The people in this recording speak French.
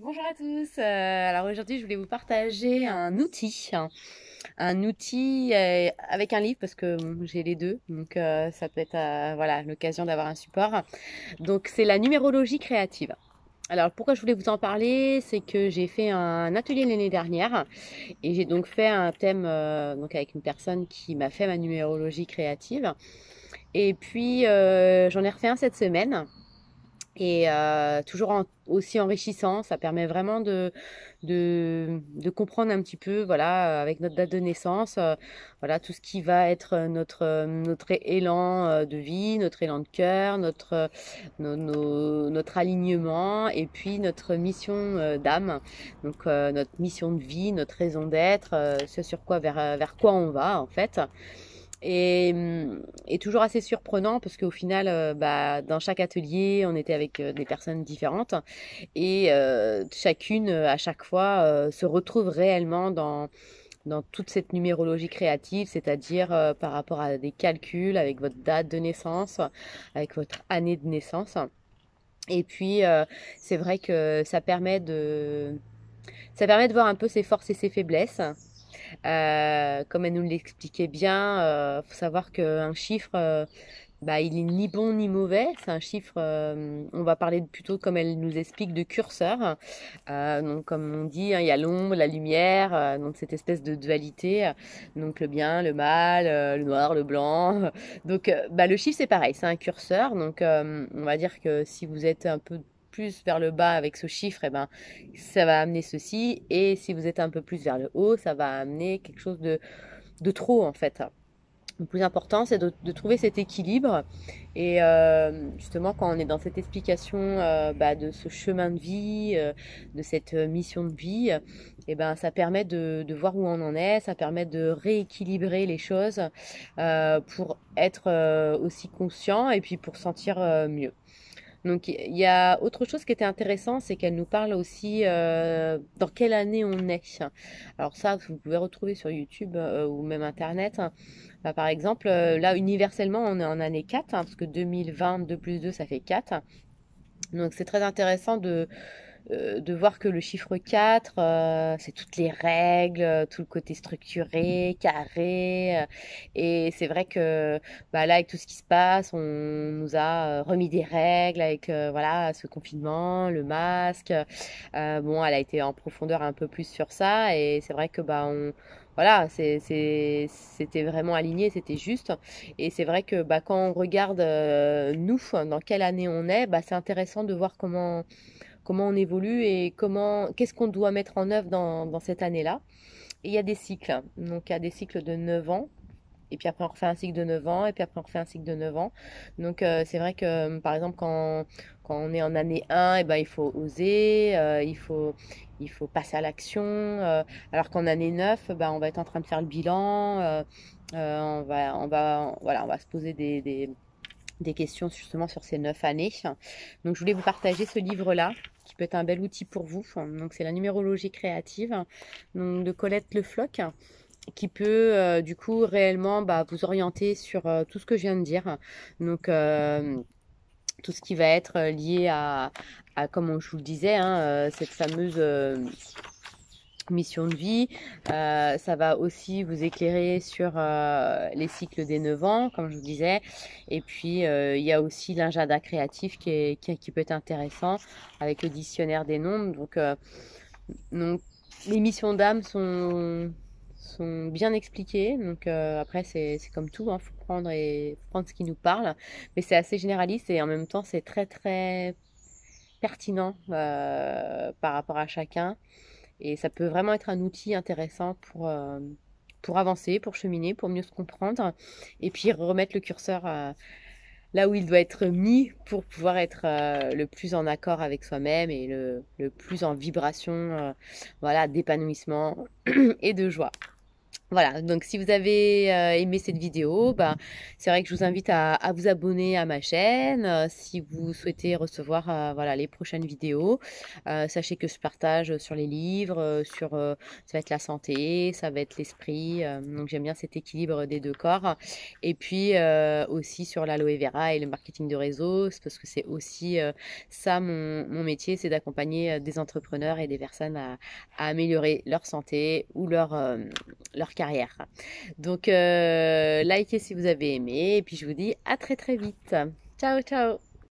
Bonjour à tous. Alors aujourd'hui, je voulais vous partager un outil avec un livre parce que j'ai les deux, donc ça peut être voilà l'occasion d'avoir un support. Donc c'est la numérologie créative. Alors pourquoi je voulais vous en parler, c'est que j'ai fait un atelier l'année dernière et j'ai donc fait un thème donc avec une personne qui m'a fait ma numérologie créative. Et puis j'en ai refait un cette semaine. Et toujours aussi enrichissant, ça permet vraiment de comprendre un petit peu, voilà, avec notre date de naissance, voilà, tout ce qui va être notre élan de vie, notre élan de cœur, notre alignement et puis notre mission d'âme, donc notre mission de vie, notre raison d'être, ce sur quoi, vers quoi on va en fait. Et toujours assez surprenant parce qu'au final, bah, dans chaque atelier, on était avec des personnes différentes et chacune, à chaque fois, se retrouve réellement dans toute cette numérologie créative, c'est-à-dire par rapport à des calculs avec votre date de naissance, avec votre année de naissance. Et puis, c'est vrai que ça permet de voir un peu ses forces et ses faiblesses. Comme elle nous l'expliquait bien, faut savoir qu'un chiffre, bah, il est ni bon ni mauvais. C'est un chiffre, on va parler plutôt comme elle nous explique de curseur. Donc comme on dit, hein, il y a l'ombre, la lumière, donc cette espèce de dualité. Donc le bien, le mal, le noir, le blanc. Donc bah, le chiffre c'est pareil, c'est un curseur. Donc on va dire que si vous êtes un peu plus vers le bas avec ce chiffre, eh ben, ça va amener ceci. Et si vous êtes un peu plus vers le haut, ça va amener quelque chose de trop en fait. Le plus important, c'est de trouver cet équilibre. Et justement, quand on est dans cette explication bah, de ce chemin de vie, de cette mission de vie, et ben, ça permet de voir où on en est, ça permet de rééquilibrer les choses pour être aussi conscient et puis pour sentir mieux. Donc il y a autre chose qui était intéressant, c'est qu'elle nous parle aussi dans quelle année on est. Alors ça, vous pouvez retrouver sur YouTube ou même Internet. Bah, par exemple, là, universellement, on est en année 4, parce que 2020, 2 plus 2, ça fait 4. Donc c'est très intéressant de voir que le chiffre 4, c'est toutes les règles, tout le côté structuré, carré. Et c'est vrai que bah, là, avec tout ce qui se passe, on nous a remis des règles avec voilà, ce confinement, le masque. Bon, elle a été en profondeur un peu plus sur ça. Et c'est vrai que bah, voilà, c'était vraiment aligné, c'était juste. Et c'est vrai que bah, quand on regarde nous, dans quelle année on est, bah, c'est intéressant de voir comment on évolue et qu'est-ce qu'on doit mettre en œuvre dans cette année-là. Et il y a des cycles. Donc, il y a des cycles de 9 ans. Et puis après, on refait un cycle de 9 ans. Et puis après, on refait un cycle de 9 ans. Donc, c'est vrai que, par exemple, quand on est en année 1, eh ben, il faut oser, il faut passer à l'action. Alors qu'en année 9, ben, on va être en train de faire le bilan. Voilà, on va se poser des questions justement sur ces 9 années. Donc je voulais vous partager ce livre-là qui peut être un bel outil pour vous. Donc c'est la numérologie créative donc, de Colette Le Floch qui peut du coup réellement bah, vous orienter sur tout ce que je viens de dire. Donc tout ce qui va être lié comme je vous le disais, hein, cette fameuse mission de vie. Ça va aussi vous éclairer sur les cycles des 9 ans, comme je vous disais. Et puis, il y a aussi l'agenda créatif qui peut être intéressant avec le dictionnaire des nombres. Donc les missions d'âme sont bien expliquées. Donc, après, c'est comme tout, hein, faut prendre ce qui nous parle. Mais c'est assez généraliste et en même temps, c'est très, très pertinent par rapport à chacun. Et ça peut vraiment être un outil intéressant pour avancer, pour cheminer, pour mieux se comprendre. Et puis remettre le curseur là où il doit être mis pour pouvoir être le plus en accord avec soi-même et le plus en vibration voilà, d'épanouissement et de joie. Voilà, donc si vous avez aimé cette vidéo, bah, c'est vrai que je vous invite à vous abonner à ma chaîne si vous souhaitez recevoir voilà, les prochaines vidéos. Sachez que je partage sur les livres, ça va être la santé, ça va être l'esprit. Donc j'aime bien cet équilibre des deux corps. Et puis aussi sur l'aloe vera et le marketing de réseau, c'est parce que c'est aussi ça mon métier, c'est d'accompagner des entrepreneurs et des personnes à améliorer leur santé ou leur carrière. Donc, likez si vous avez aimé, et puis je vous dis à très très vite. Ciao, ciao!